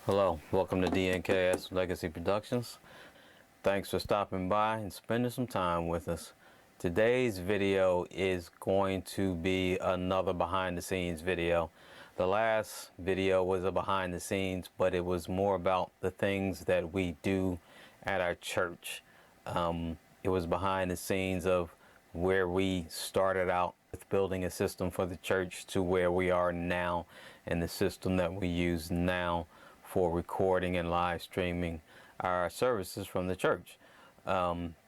Hello, welcome to DNKS Legacy Productions. Thanks for stopping by and spending some time with us. Today's video is going to be another behind the scenes video. The last video was a behind the scenes, but it was more about the things that we do at our church. It was behind the scenes of where we started out with building a system for the church to where we are now, and the system that we use now for recording and live streaming our services from the church.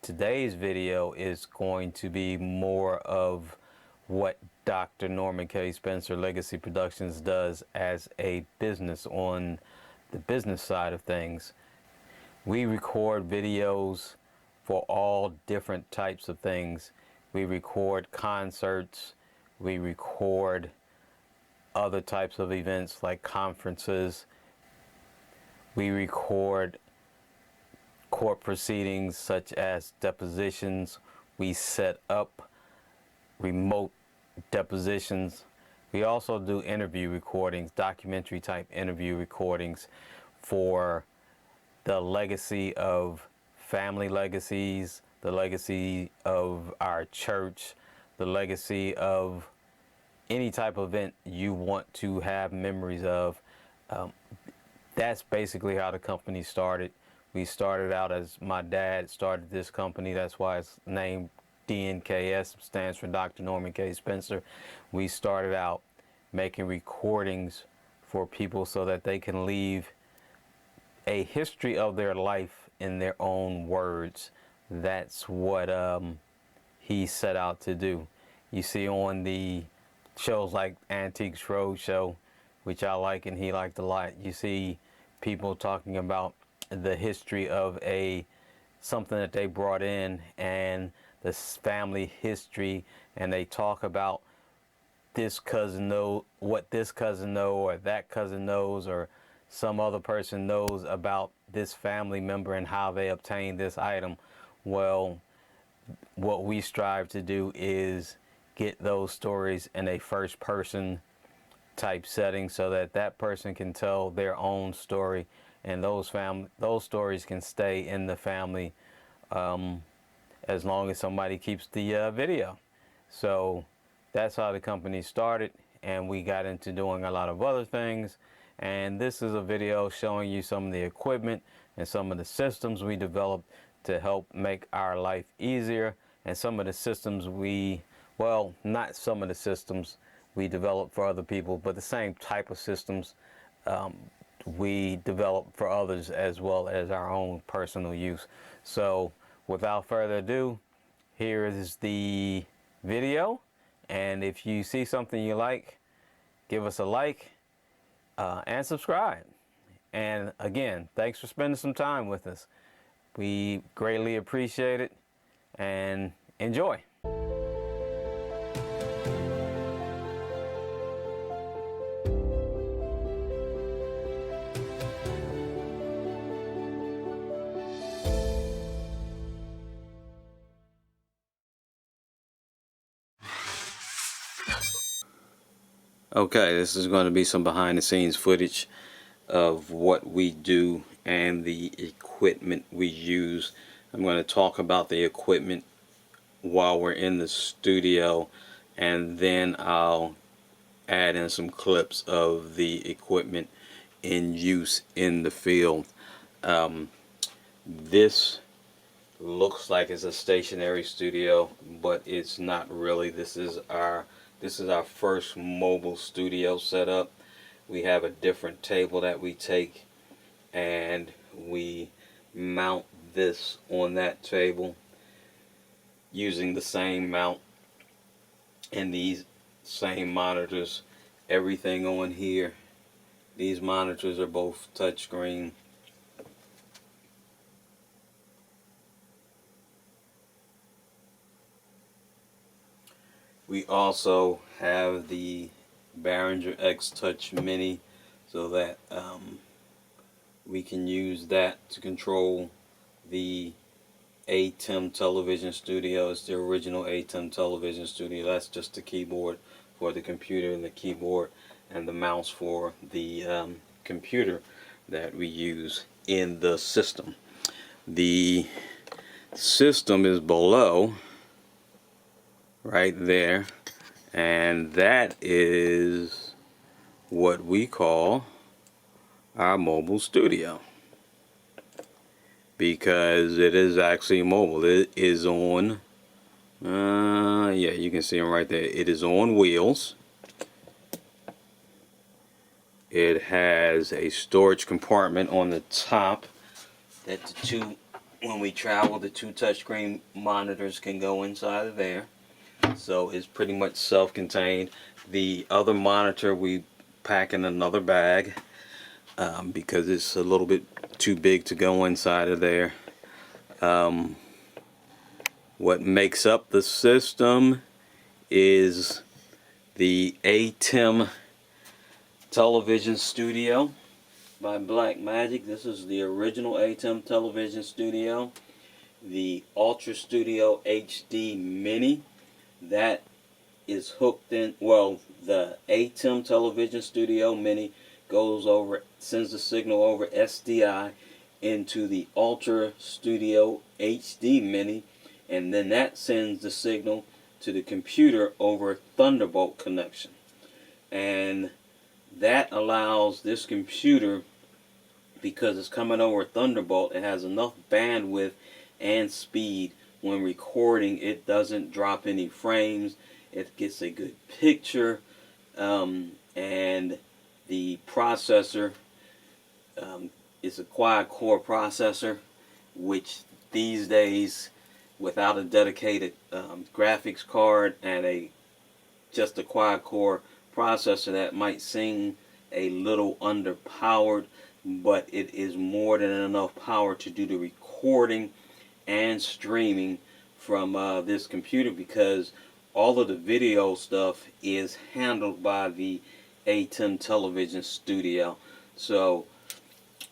Today's video is going to be more of what Dr. Norman K. Spencer Legacy Productions does as a business on the business side of things. We record videos for all different types of things. We record concerts, we record other types of events like conferences. We record court proceedings such as depositions. We set up remote depositions. We also do interview recordings, documentary type interview recordings for the legacy of family legacies, the legacy of our church, the legacy of any type of event you want to have memories of. That's basically how the company started. We started out as my dad started this company. That's why it's named DNKS, stands for Dr. Norman K. Spencer. We started out making recordings for people so that they can leave a history of their life in their own words. That's what he set out to do. You see on the shows like Antiques Roadshow, which I like and he liked a lot, you see people talking about the history of something that they brought in and the family history, and they talk about this cousin know what this cousin know, or that cousin knows, or some other person knows about this family member and how they obtained this item. Well, what we strive to do is get those stories in a first person type setting so that that person can tell their own story, and those stories can stay in the family as long as somebody keeps the video. So that's how the company started, and we got into doing a lot of other things. And this is a video showing you some of the equipment and some of the systems we developed to help make our life easier, and some of the systems not some of the systems we develop for other people, but the same type of systems we develop for others as well as our own personal use. So without further ado, here is the video, and if you see something you like, give us a like and subscribe. And again, thanks for spending some time with us. We greatly appreciate it, and enjoy. Okay, this is going to be some behind the scenes footage of what we do and the equipment we use. I'm going to talk about the equipment while we're in the studio, and then I'll add in some clips of the equipment in use in the field. This looks like it's a stationary studio, but it's not really. This is our first mobile studio setup. We have a different table that we take and we mount this on that table using the same mount and these same monitors. Everything on here, these monitors are both touchscreen. We also have the Behringer X Touch Mini, so that we can use that to control the ATEM television studio. It's the original ATEM television studio. That's just the keyboard for the computer and the keyboard and the mouse for the computer. that we use in the system. The system is below right there, and that is what we call our mobile studio, because it is actually mobile. It is on yeah, you can see them right there. It is on wheels. It has a storage compartment on the top that when we travel, the two touchscreen monitors can go inside of there. So it's pretty much self-contained. The other monitor we pack in another bag because it's a little bit too big to go inside of there. What makes up the system is the ATEM television studio by Blackmagic. This is the original ATEM television studio. The Ultra Studio HD Mini, that is hooked in, well, the ATEM television studio Mini sends the signal over SDI into the Ultra Studio HD Mini, and then that sends the signal to the computer over Thunderbolt connection. And that allows this computer, because it's coming over Thunderbolt, it has enough bandwidth and speed. When recording, it doesn't drop any frames. It gets a good picture, and the processor is a quad-core processor, which these days, without a dedicated graphics card and just a quad-core processor, that might seem a little underpowered, but it is more than enough power to do the recording and streaming from this computer, because all of the video stuff is handled by the ATEM television studio. So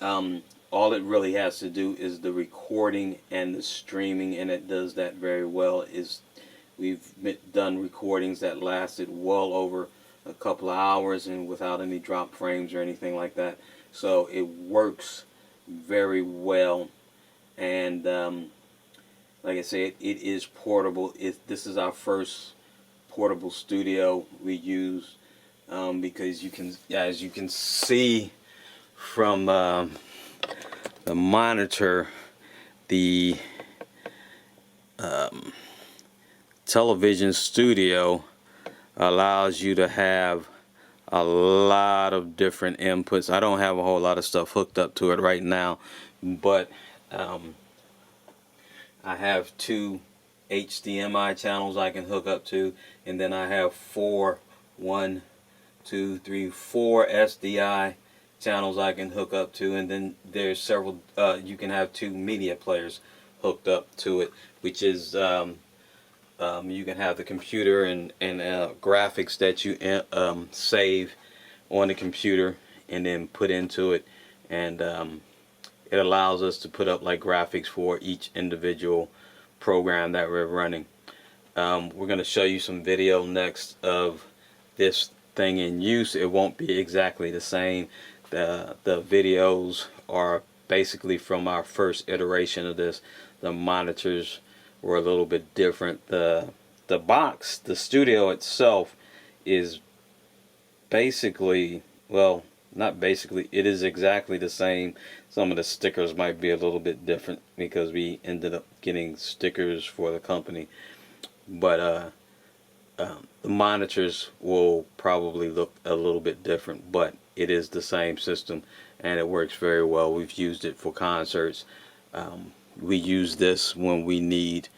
all it really has to do is the recording and the streaming, and it does that very well. We've done recordings that lasted well over a couple of hours and without any drop frames or anything like that. So it works very well, and like I said, it is portable. This is our first portable studio we use, because as you can see from the monitor, the television studio allows you to have a lot of different inputs. I don't have a whole lot of stuff hooked up to it right now, but I have 2 HDMI channels I can hook up to, and then I have 4 SDI channels I can hook up to, and then there's several you can have 2 media players hooked up to it, which is you can have the computer and graphics that you save on the computer and then put into it, and it allows us to put up like graphics for each individual program that we're running. We're going to show you some video next of this thing in use. It won't be exactly the same. The videos are basically from our first iteration of this. The monitors were a little bit different. The box, the studio itself, is basically, well, not basically, it is exactly the same. Some of the stickers might be a little bit different because we ended up getting stickers for the company, but the monitors will probably look a little bit different, but it is the same system and it works very well. We've used it for concerts. We use this when we need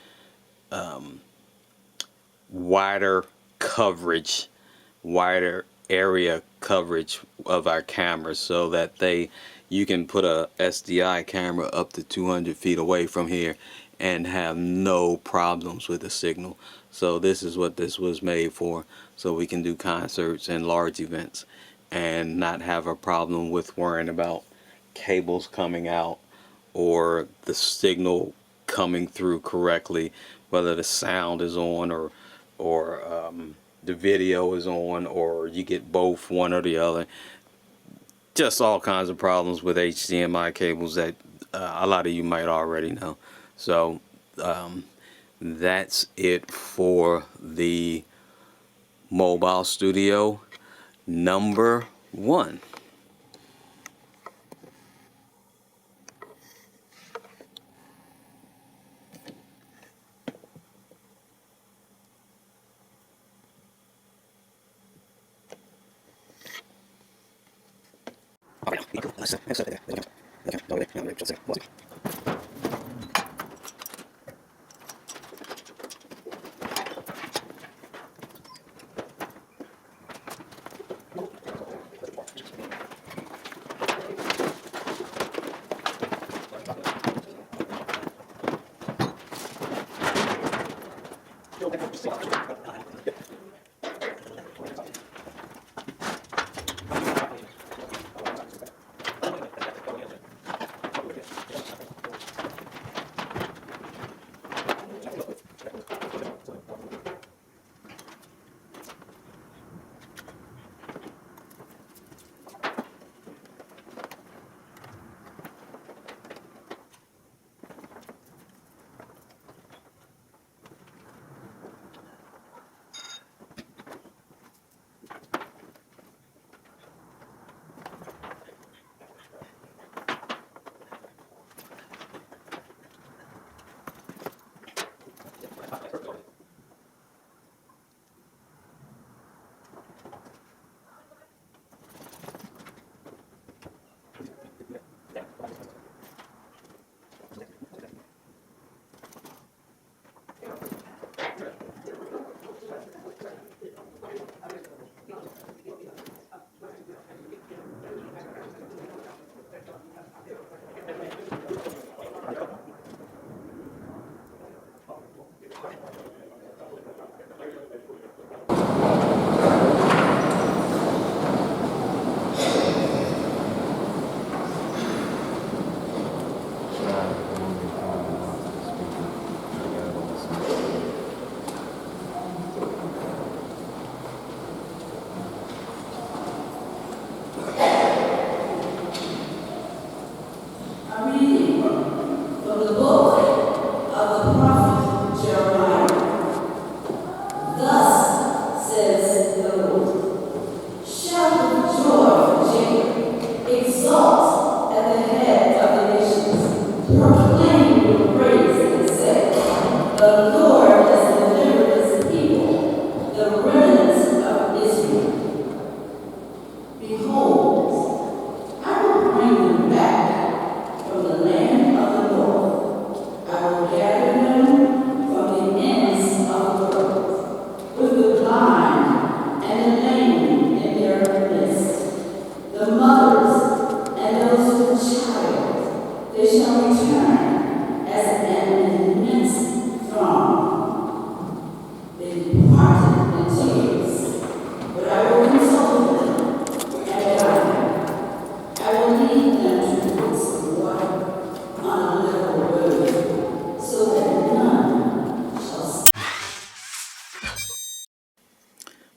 wider coverage, wider area coverage of our cameras, so that you can put a SDI camera up to 200 feet away from here and have no problems with the signal. So this is what this was made for, so we can do concerts and large events and not have a problem with worrying about cables coming out or the signal coming through correctly, whether the sound is on or the video is on, or you get both, one or the other. just all kinds of problems with HDMI cables that a lot of you might already know. So that's it for the Mobile Studio number 1.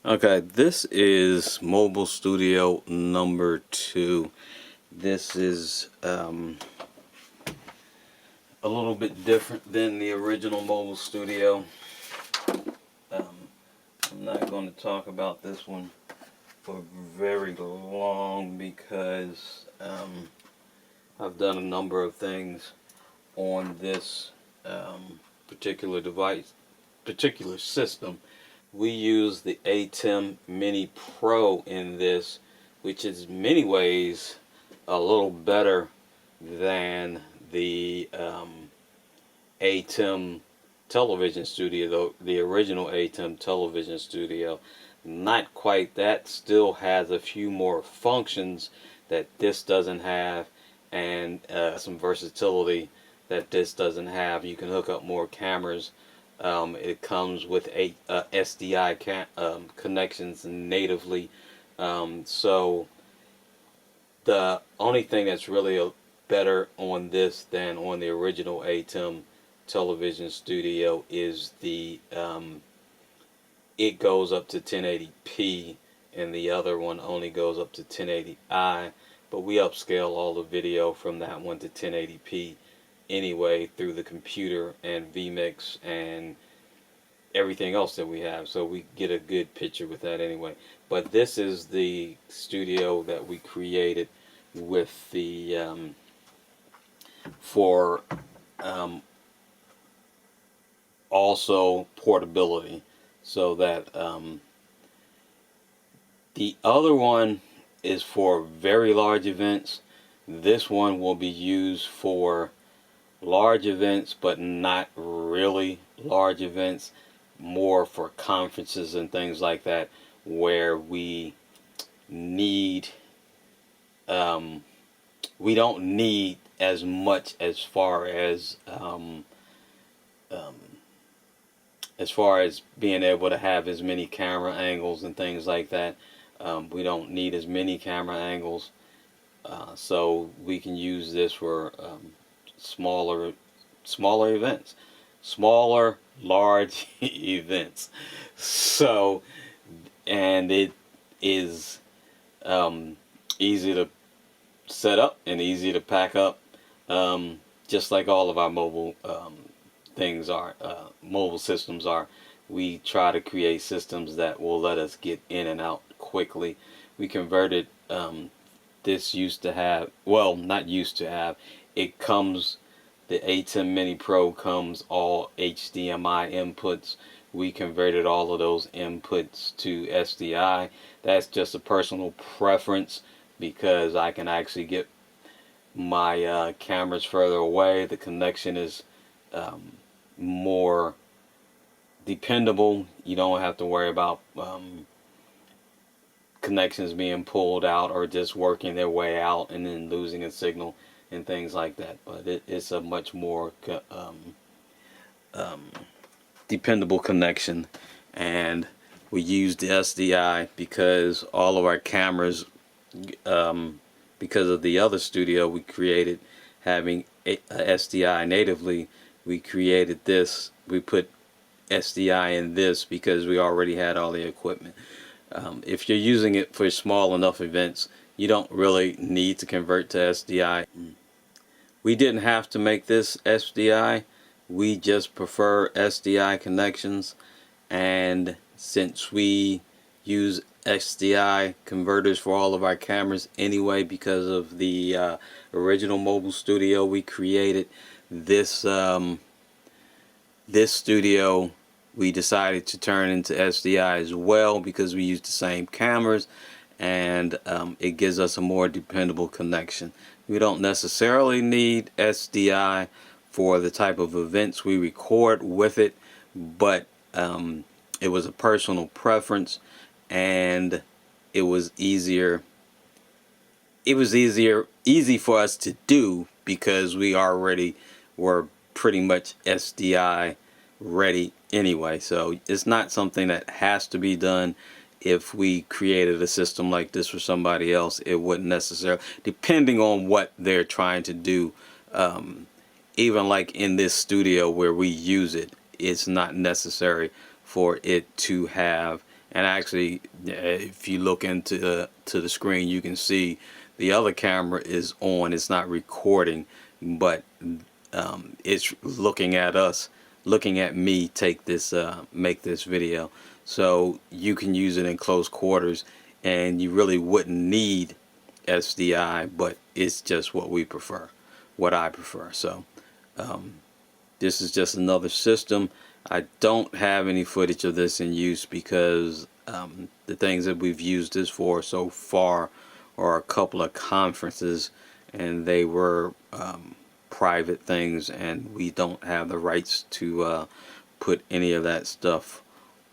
Okay, this is Mobile Studio number 2. This is a little bit different than the original Mobile Studio. I'm not going to talk about this one for very long because I've done a number of things on this particular device, particular system. We use the ATEM Mini Pro in this, which is in many ways a little better than the ATEM television studio, the original ATEM television studio. Not quite that, still has a few more functions that this doesn't have, and some versatility that this doesn't have. You can hook up more cameras. It comes with SDI connections natively. So the only thing that's really better on this than on the original ATEM television studio is the it goes up to 1080p, and the other one only goes up to 1080i. but we upscale all the video from that one to 1080p anyway through the computer and vMix and everything else that we have, so we get a good picture with that anyway. But this is the studio that we created with the for also portability, so that the other one is for very large events. This one will be used for large events, but not really large events, more for conferences and things like that, where need we don't need as much as far as being able to have as many camera angles and things like that. We don't need as many camera angles, so we can use this for smaller events, smaller large events. So, and it is easy to set up and easy to pack up, just like all of our mobile things are, mobile systems are. We try to create systems that will let us get in and out quickly. We converted, this used to have, well, not used to have, it comes, the ATEM Mini Pro comes all HDMI inputs. We converted all of those inputs to SDI. That's just a personal preference, because I can actually get my cameras further away. The connection is more dependable. You don't have to worry about connections being pulled out or just working their way out and then losing a signal and things like that. But it's a much more dependable connection, and we use the SDI because all of our cameras, because of the other studio we created having a SDI natively, we created this. We put SDI in this because we already had all the equipment. If you're using it for small enough events, you don't really need to convert to SDI. We didn't have to make this SDI. We just prefer SDI connections, and since we use SDI converters for all of our cameras anyway, because of the original mobile studio we created, this this studio we decided to turn into SDI as well, because we use the same cameras, and it gives us a more dependable connection. We don't necessarily need SDI for the type of events we record with it, but it was a personal preference, and it was easy for us to do because we already were pretty much SDI ready anyway. So it's not something that has to be done. If we created a system like this for somebody else, it wouldn't necessarily, depending on what they're trying to do. Even like in this studio where we use it, it's not necessary for it to have, and actually if you look into the screen, you can see the other camera is on. It's not recording, but it's looking at us, looking at me take this make this video. So you can use it in close quarters, and you really wouldn't need SDI, but it's just what we prefer, what I prefer. So this is just another system. I don't have any footage of this in use because the things that we've used this for so far are a couple of conferences, and they were private things, and we don't have the rights to put any of that stuff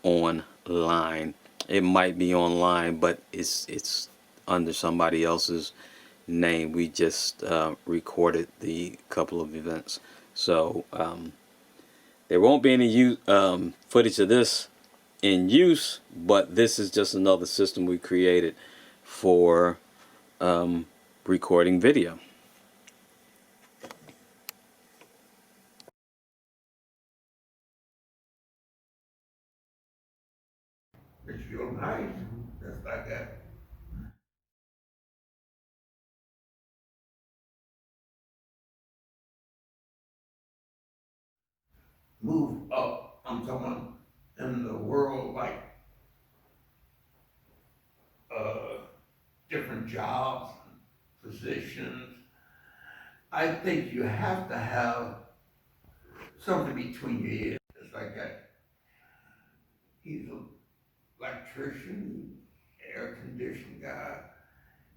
online. It might be online, but it's under somebody else's name. We just recorded the couple of events, so there won't be any footage of this in use, but this is just another system we created for recording video. It feels nice. Just like that. move up. I'm talking in the world, like uh, different jobs, positions. I think you have to have something between your ears. It's like that. He's an electrician, air conditioning guy.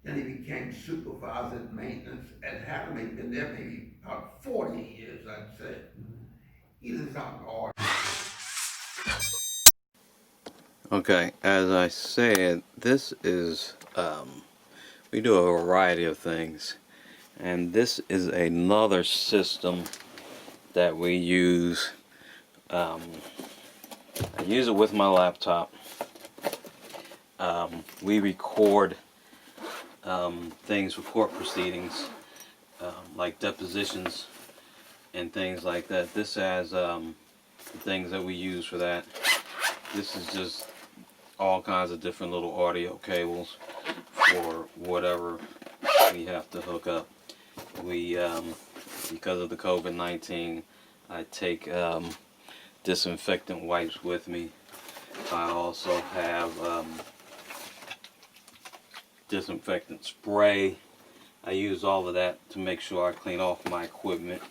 Then he became supervisor at maintenance at Hatham. He'd been there maybe about 40 years, I'd say. He lives out in Oregon. Okay, as I said, this is, we do a variety of things. And this is another system that we use. I use it with my laptop. We record things for court proceedings, like depositions and things like that. This has the things that we use for that. This is just all kinds of different little audio cables for whatever we have to hook up. We, because of the COVID-19, I take disinfectant wipes with me. I also have disinfectant spray. I use all of that to make sure I clean off my equipment.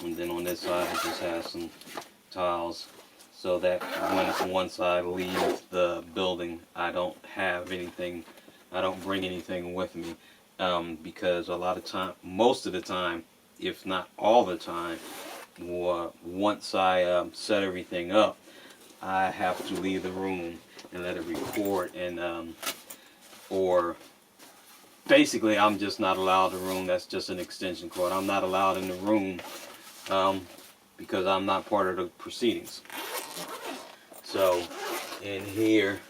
And then on this side, I just have some towels so that when one side leaves the building, I don't have anything, I don't bring anything with me. Because a lot of time, most of the time, if not all the time, once I set everything up, I have to leave the room and let it record, and or basically I'm just not allowed in the room. That's just an extension cord. I'm not allowed in the room because I'm not part of the proceedings. So in here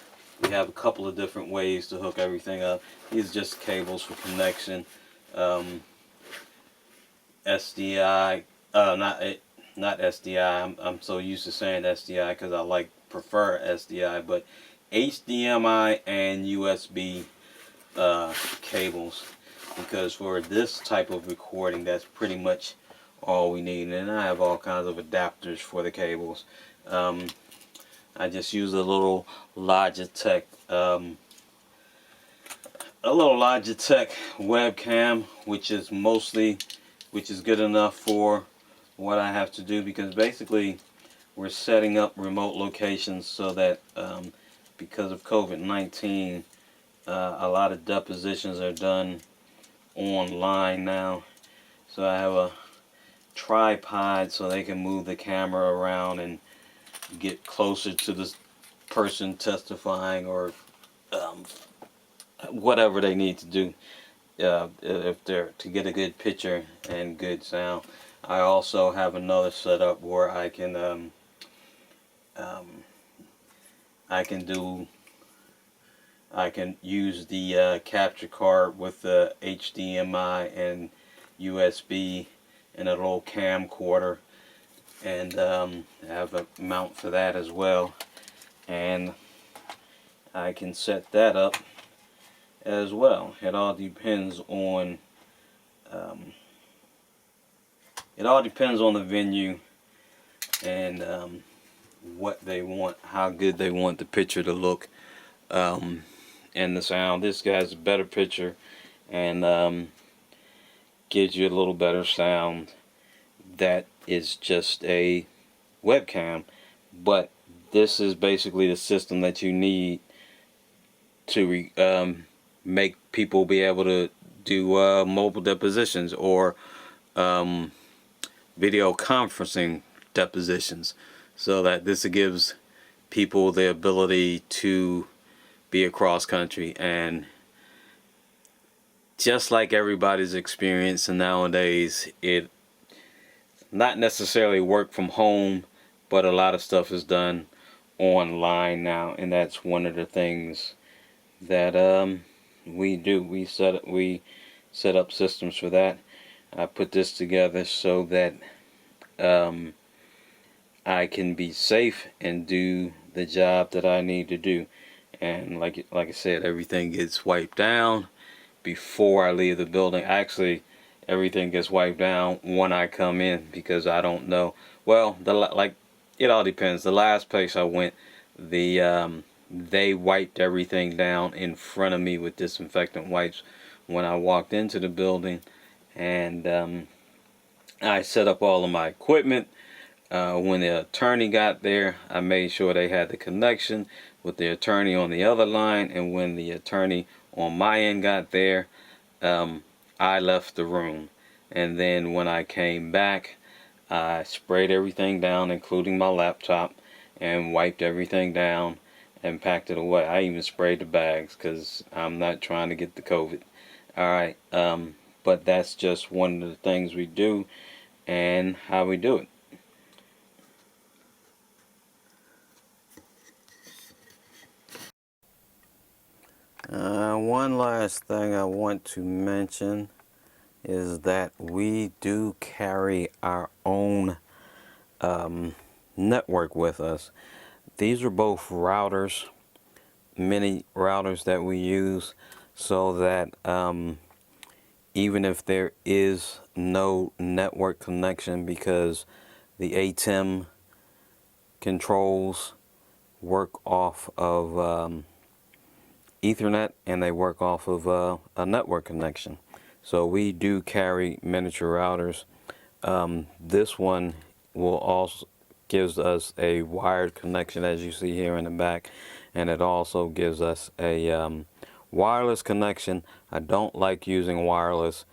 we have a couple of different ways to hook everything up. These are just cables for connection. SDI, not SDI. I'm so used to saying SDI because I prefer SDI, but HDMI and USB cables, because for this type of recording, that's pretty much all we need. And I have all kinds of adapters for the cables. I just use a little Logitech webcam, which is good enough for what I have to do, because basically we're setting up remote locations so that because of COVID-19, a lot of depositions are done online now. So I have a tripod so they can move the camera around and get closer to the person testifying, or whatever they need to do if they're to get a good picture and good sound. I also have another setup where I can use the capture card with the HDMI and USB and a little camcorder, and I have a mount for that as well, and I can set that up as well. It all depends on the venue and what they want, how good they want the picture to look, and the sound. This guy has a better picture and gives you a little better sound. That is just a webcam, but this is basically the system that you need to make people be able to do mobile depositions or video conferencing depositions, so that this gives people the ability to be across country. And just like everybody's experiencing nowadays, it not necessarily work from home, but a lot of stuff is done online now, and that's one of the things that we do. We set up systems for that. I put this together so that I can be safe and do the job that I need to do. And like I said, everything gets wiped down before I leave the building. Actually, everything gets wiped down when I come in, because I don't know. Well, It all depends. The last place I went, they wiped everything down in front of me with disinfectant wipes when I walked into the building, and I set up all of my equipment. When the attorney got there, I made sure they had the connection with the attorney on the other line, and when the attorney on my end got there, I left the room. And then when I came back, I sprayed everything down, including my laptop, and wiped everything down and packed it away. I even sprayed the bags because I'm not trying to get the COVID. Alright, but that's just one of the things we do and how we do it. One last thing I want to mention is that we do carry our own network with us. These are both routers, mini routers that we use so that even if there is no network connection, because the ATEM controls work off of Ethernet and they work off of a network connection. So we do carry miniature routers. This one will also gives us a wired connection, as you see here in the back, and it also gives us a wireless connection. I don't like using wireless.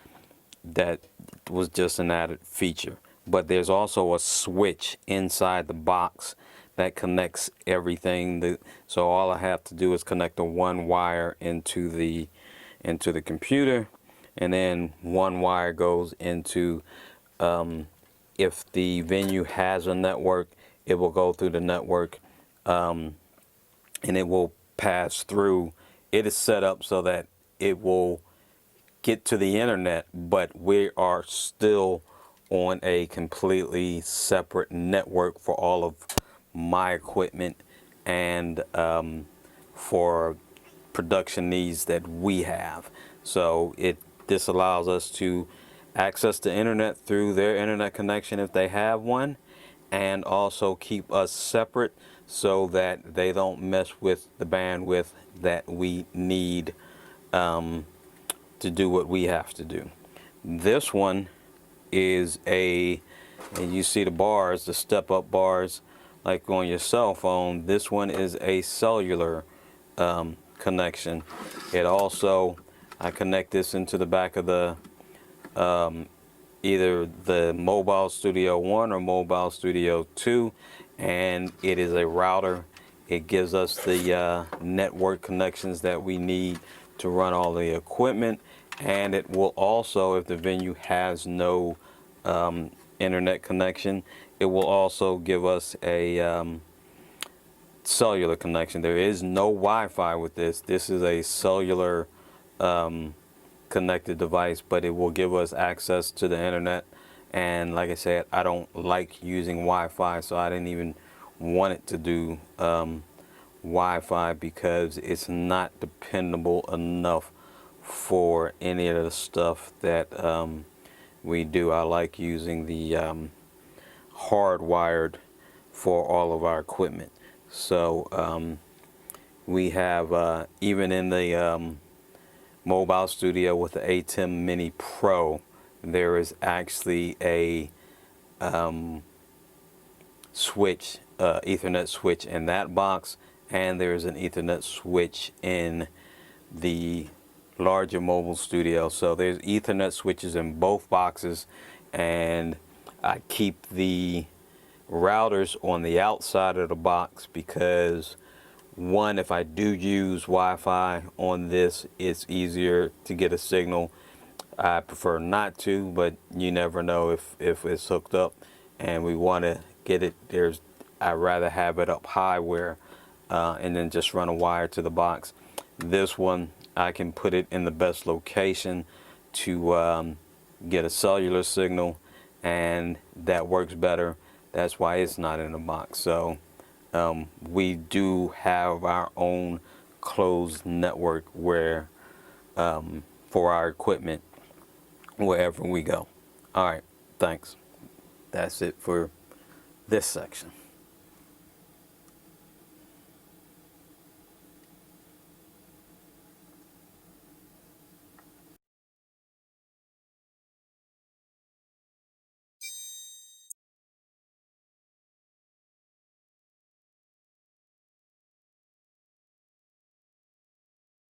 That was just an added feature, but there's also a switch inside the box that connects everything. So all I have to do is connect the one wire into the computer, and then one wire goes into, if the venue has a network, it will go through the network, and it will pass through. It is set up so that it will get to the internet, but we are still on a completely separate network for all of my equipment and for production needs that we have. So this allows us to access the internet through their internet connection if they have one, and also keep us separate so that they don't mess with the bandwidth that we need to do what we have to do. This one is and you see the bars, the step-up bars, like on your cell phone. This one is a cellular connection. It also, I connect this into the back of the either the Mobile Studio 1 or Mobile Studio 2, and it is a router. It gives us the network connections that we need to run all the equipment, and it will also, if the venue has no internet connection, it will also give us a cellular connection. There is no Wi-Fi with this. This is a cellular connected device, but it will give us access to the internet. And like I said, I don't like using Wi-Fi, so I didn't even want it to do Wi-Fi because it's not dependable enough for any of the stuff that we do. I like using the hardwired for all of our equipment. So we have even in the Mobile Studio with the ATEM Mini Pro, there is actually a switch, Ethernet switch in that box, and there's an Ethernet switch in the larger Mobile Studio. So there's Ethernet switches in both boxes, and I keep the routers on the outside of the box because, one, if I do use Wi-Fi on this, it's easier to get a signal. I prefer not to, but you never know if it's hooked up and we want to get it. I'd rather have it up high where and then just run a wire to the box. This one, I can put it in the best location to get a cellular signal, and that works better. That's why it's not in the box. So we do have our own closed network where for our equipment wherever we go. All right, thanks. That's it for this section.